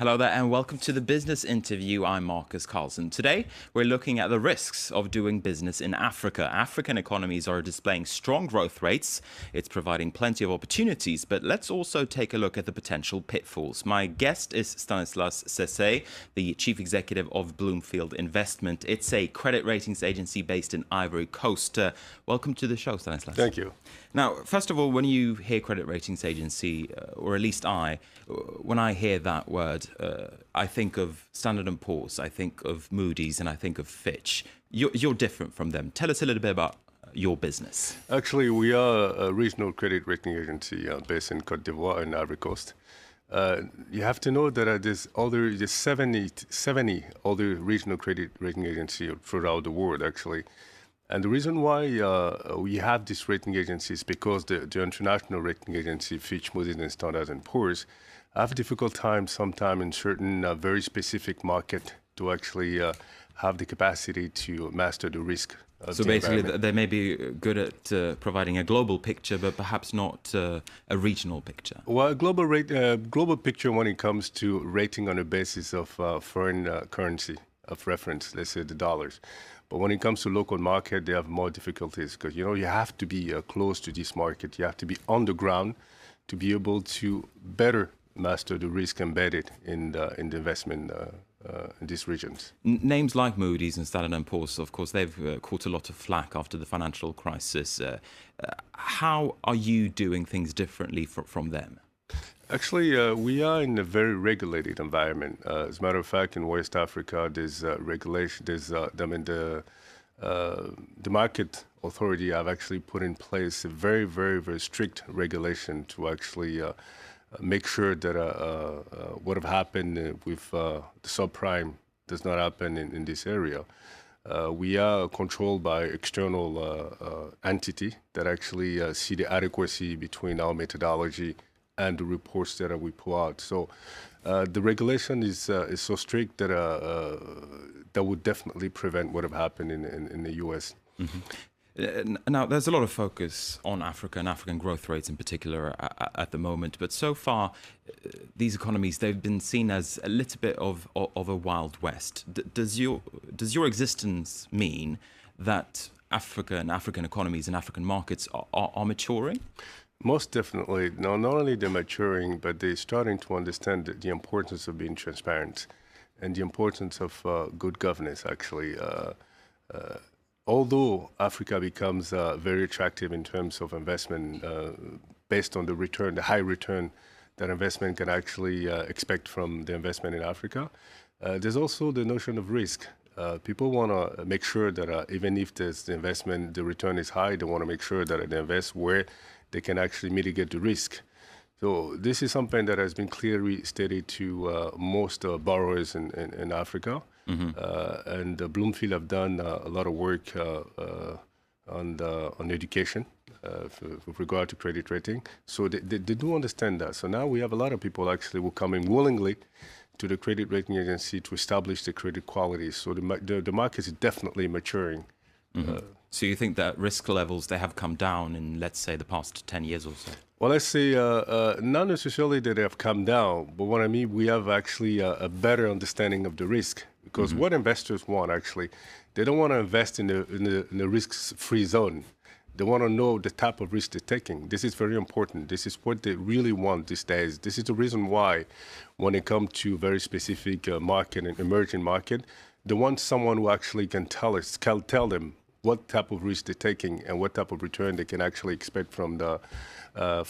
Hello there and welcome to the Business Interview. I'm Marcus Carlson. Today, we're looking at the risks of doing business in Africa. African economies are displaying strong growth rates. It's providing plenty of opportunities, but let's also take a look at the potential pitfalls. My guest is Stanislas Zeze, the Chief Executive of Bloomfield Investment. It's a credit ratings agency based in Ivory Coast. Welcome to the show, Stanislas. Thank you. Now, first of all, when you hear credit ratings agency, or at least when I hear that word, I think of Standard & Poor's, I think of Moodys, and I think of Fitch. You're different from them. Tell us a little bit about your business. Actually, we are a regional credit rating agency based in Côte d'Ivoire and Ivory Coast. You have to know that there's 70 other regional credit rating agencies throughout the world, actually. And the reason why we have this rating agency is because the international rating agency, Fitch, Moodys, and Standard & Poor's, have a difficult time sometimes in certain very specific market to actually have the capacity to master the risk. So basically, they may be good at providing a global picture, but perhaps not a regional picture. Well, a global picture when it comes to rating on the basis of foreign currency of reference, let's say the dollars. But when it comes to local market, they have more difficulties because, you have to be close to this market. You have to be on the ground to be able to better master the risk embedded in the investment in these regions. Names like Moodys and Standard & Poor's, of course, they've caught a lot of flack after the financial crisis. How are you doing things differently from them? Actually, we are in a very regulated environment. As a matter of fact, in West Africa, there's regulation. The market authority have actually put in place a very, very, very strict regulation to actually make sure that what have happened with the subprime does not happen in this area. We are controlled by external entity that actually see the adequacy between our methodology and the reports that we put out. So the regulation is so strict that that would definitely prevent what have happened in the U.S. Mm-hmm. Now, there's a lot of focus on Africa and African growth rates in particular at the moment, but so far, these economies, they've been seen as a little bit of a Wild West. Does your existence mean that Africa and African economies and African markets are maturing? Most definitely. No, not only they're maturing, but they're starting to understand the importance of being transparent and the importance of good governance, actually. Although Africa becomes very attractive in terms of investment based on the return, the high return that investment can actually expect from the investment in Africa, there's also the notion of risk. People want to make sure that even if the investment, the return is high, they want to make sure that they invest where they can actually mitigate the risk. So this is something that has been clearly stated to most borrowers in Africa. Mm-hmm. And Bloomfield have done a lot of work on education with regard to credit rating. So they do understand that. So now we have a lot of people actually who come in willingly to the credit rating agency to establish the credit quality. So the market is definitely maturing. Mm-hmm. So you think that risk levels, they have come down in, let's say, the past 10 years or so? Well, let's say not necessarily that they have come down, but what I mean, we have actually a better understanding of the risk. Because what investors want, actually, they don't want to invest in the risk-free zone. They want to know the type of risk they're taking. This is very important. This is what they really want these days. This is the reason why, when it comes to very specific market and emerging market, they want someone who actually can tell them what type of risk they're taking and what type of return they can actually expect from the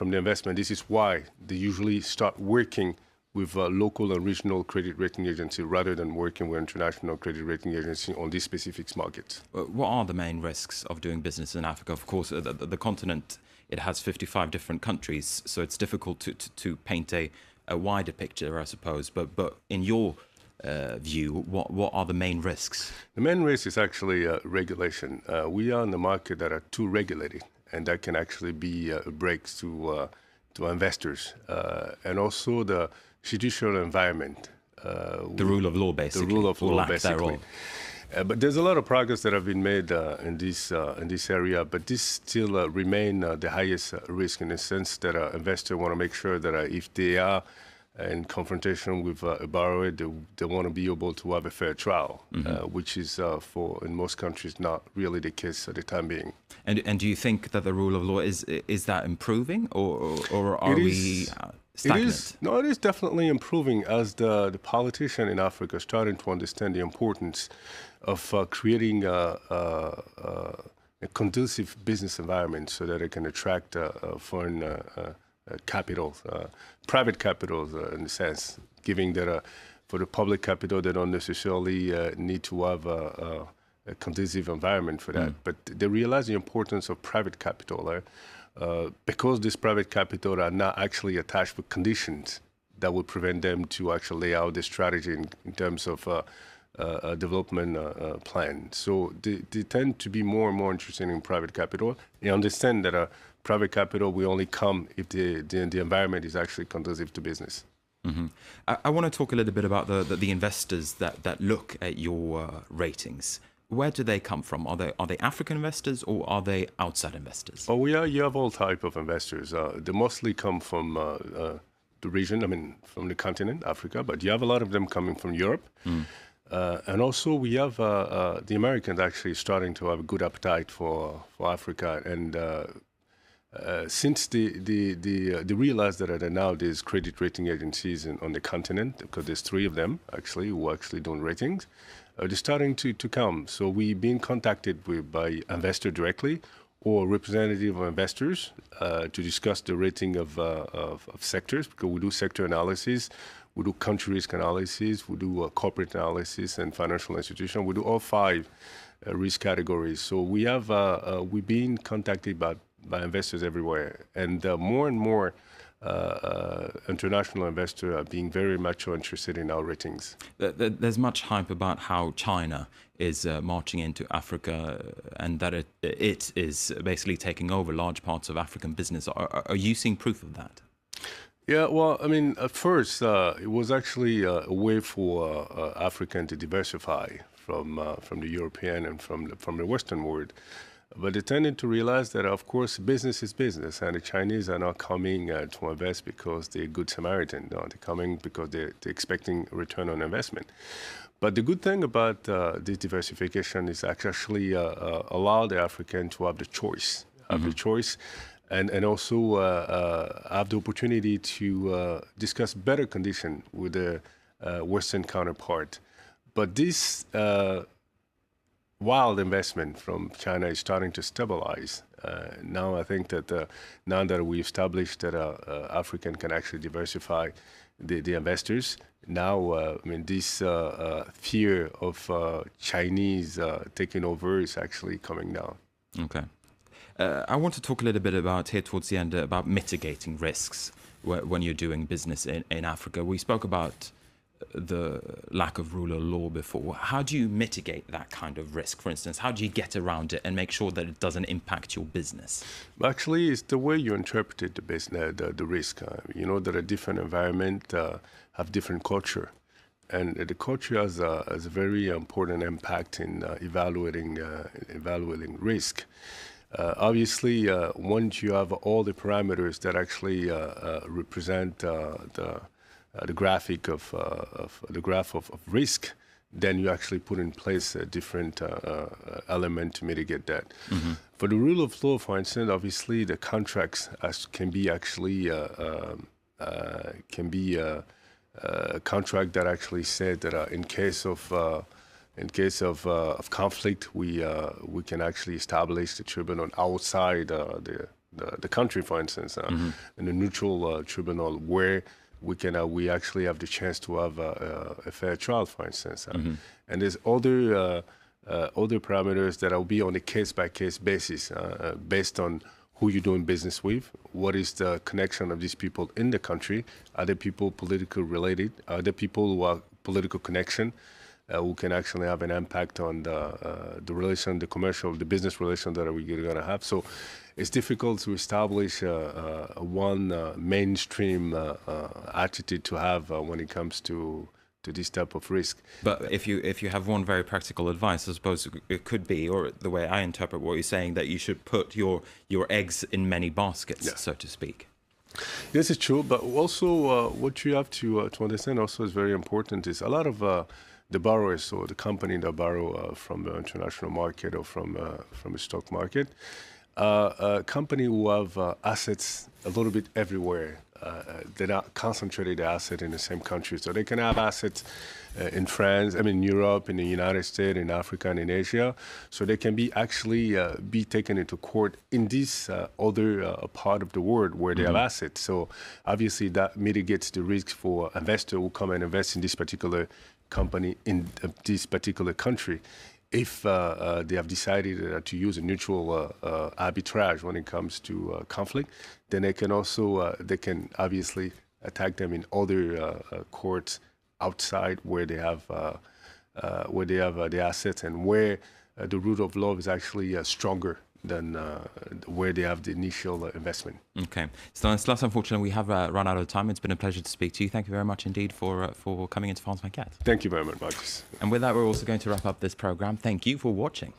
investment. This is why they usually start working with local and regional credit rating agency rather than working with international credit rating agency on these specific markets. What are the main risks of doing business in Africa? Of course, the continent, it has 55 different countries, so it's difficult to paint a wider picture, I suppose. But in your view, what are the main risks? The main risk is actually regulation. We are in the market that are too regulated, and that can actually be a break to investors, and also the judicial environment. The rule of law, basically. The rule of law, basically. But there's a lot of progress that have been made in this area, but this still remain the highest risk in the sense that investors want to make sure that if they are in confrontation with a borrower, they want to be able to have a fair trial, which is in most countries not really the case at the time being. And do you think that the rule of law is that improving, or are we stagnant? It is definitely improving as the politician in Africa are starting to understand the importance of creating a conducive business environment so that it can attract foreign capital, private capital in a sense, giving that for the public capital they don't necessarily need to have a conducive environment for that. But they realize the importance of private capital because this private capital are not actually attached with conditions that would prevent them to actually lay out the strategy in terms of a development plan. So they tend to be more and more interested in private capital. They understand that private capital will only come if the environment is actually conducive to business. Mm-hmm. I want to talk a little bit about the investors that look at your ratings. Where do they come from? Are they African investors or are they outside investors? Oh, you have all type of investors. They mostly come from the region, from the continent, Africa, but you have a lot of them coming from Europe. And also we have the Americans actually starting to have a good appetite for Africa. And since they realize that now there's credit rating agencies on the continent, because there's 3 of them actually who actually do ratings, they're starting to come. So we've been contacted by investors directly or representative of investors to discuss the rating of sectors, because we do sector analysis, we do country risk analysis, we do corporate analysis and financial institution. We do all 5 risk categories. So we've been contacted by investors everywhere, and more and more international investors are being very much interested in our ratings. There's much hype about how China is marching into Africa and that it is basically taking over large parts of African business. Are you seeing proof of that? Yeah, well, at first, it was actually a way for African to diversify from the European and from the Western world. But they tended to realize that, of course, business is business, and the Chinese are not coming to invest because they're good Samaritan. No, they're coming because they're expecting a return on investment. But the good thing about this diversification is actually allow the African to have the choice, and also have the opportunity to discuss better conditions with the Western counterpart. But this wild investment from China is starting to stabilize. Now I think that now that we established that African can actually diversify the investors, now this fear of Chinese taking over is actually coming down. Okay. I want to talk a little bit about, here towards the end, about mitigating risks when you're doing business in Africa. We spoke about the lack of rule of law before. How do you mitigate that kind of risk? For instance, how do you get around it and make sure that it doesn't impact your business? Actually, it's the way you interpret the business, the risk. That a different environment have different culture, and the culture has a very important impact in evaluating risk. Obviously, once you have all the parameters that actually represent the graph of risk, then you actually put in place a different element to mitigate that. Mm-hmm. For the rule of law, for instance, obviously the contracts can be a contract that actually said that in case of conflict, we can actually establish the tribunal outside the country, for instance, in a neutral tribunal where we actually have the chance to have a fair trial, for instance. And there's other parameters that will be on a case-by-case basis, based on who you're doing business with, what is the connection of these people in the country, are there people politically related, are there people who are political connection, who can actually have an impact on the relation, the business relation that we're going to have. So it's difficult to establish one mainstream attitude to have when it comes to this type of risk. But if you have one very practical advice, I suppose it could be, or the way I interpret what you're saying, that you should put your eggs in many baskets, so to speak. This is true, but also what you have to understand also is very important is a lot of the borrowers or the company that borrow from the international market or from the stock market, a company who have assets a little bit everywhere. They're not concentrated their asset in the same country. So they can have assets in France, in Europe, in the United States, in Africa, and in Asia. So they can be actually be taken into court in this other part of the world where they have assets. So obviously that mitigates the risk for investors who come and invest in this particular company in this particular country. If they have decided to use a neutral arbitrage when it comes to conflict, then they can also obviously attack them in other courts outside where they have the assets and where the rule of law is actually stronger than where they have the initial investment. Okay, Stanislas, unfortunately, we have run out of time. It's been a pleasure to speak to you. Thank you very much indeed for coming into France 24. Thank you very much, Marcus. And with that, we're also going to wrap up this program. Thank you for watching.